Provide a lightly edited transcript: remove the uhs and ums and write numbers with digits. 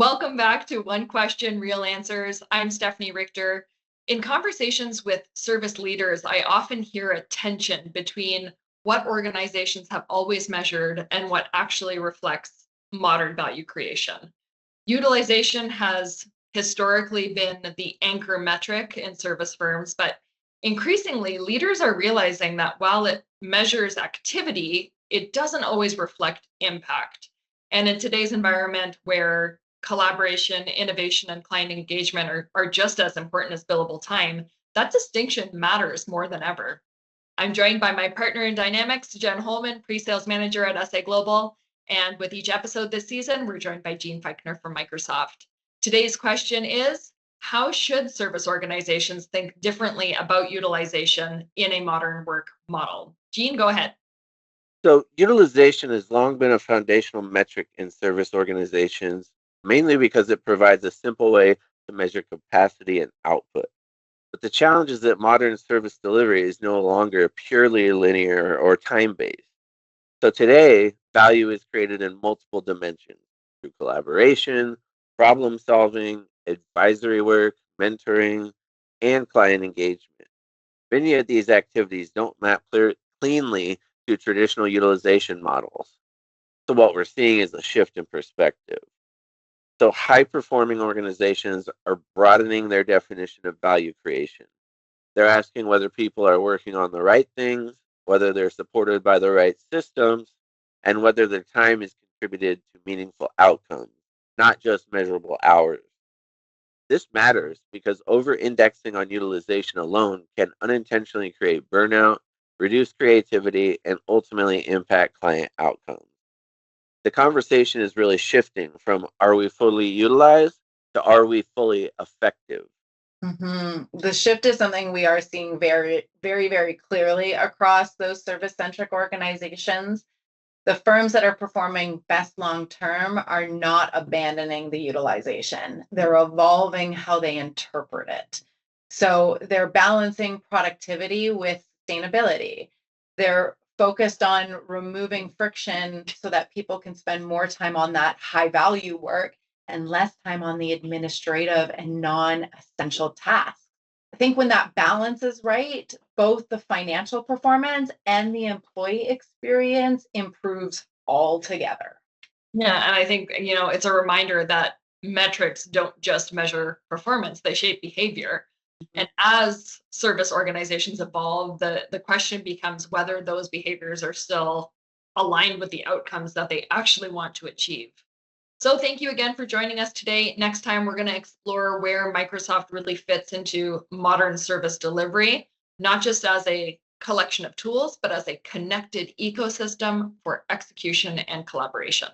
Welcome back to One Question, Real Answers. I'm Stefanie Richter. In conversations with service leaders, I often hear a tension between what organizations have always measured and what actually reflects modern value creation. Utilization has historically been the anchor metric in service firms, but increasingly, leaders are realizing that while it measures activity, it doesn't always reflect impact. And in today's environment where collaboration, innovation, and client engagement are just as important as billable time, that distinction matters more than ever. I'm joined by my partner in Dynamics, Jen Holman, pre-sales manager at sa.global. And with each episode this season, we're joined by Gene Feichtner from Microsoft. Today's question is, how should service organizations think differently about utilization in a modern work model? Gene, go ahead. So, utilization has long been a foundational metric in service organizations, mainly because it provides a simple way to measure capacity and output. But the challenge is that modern service delivery is no longer purely linear or time based. So, today, value is created in multiple dimensions through collaboration, problem solving, advisory work, mentoring, and client engagement. Many of these activities don't map cleanly to traditional utilization models. So, what we're seeing is a shift in perspective. So, high performing organizations are broadening their definition of value creation. They're asking whether people are working on the right things, whether they're supported by the right systems, and whether their time is contributed to meaningful outcomes, not just measurable hours. This matters because over indexing on utilization alone can unintentionally create burnout, reduce creativity, and ultimately impact client outcomes. The conversation is really shifting from are we fully utilized to are we fully effective? The shift is something we are seeing very, very, very clearly across those service-centric organizations. The firms that are performing best long term are not abandoning the utilization. They're evolving how they interpret it. So they're balancing productivity with sustainability. They're focused on removing friction so that people can spend more time on that high value work and less time on the administrative and non-essential tasks. I think when that balance is right, both the financial performance and the employee experience improves altogether. Yeah, and I think, it's a reminder that metrics don't just measure performance, they shape behavior. And as service organizations evolve, the question becomes whether those behaviors are still aligned with the outcomes that they actually want to achieve. So thank you again for joining us today. Next time, we're going to explore where Microsoft really fits into modern service delivery, not just as a collection of tools, but as a connected ecosystem for execution and collaboration.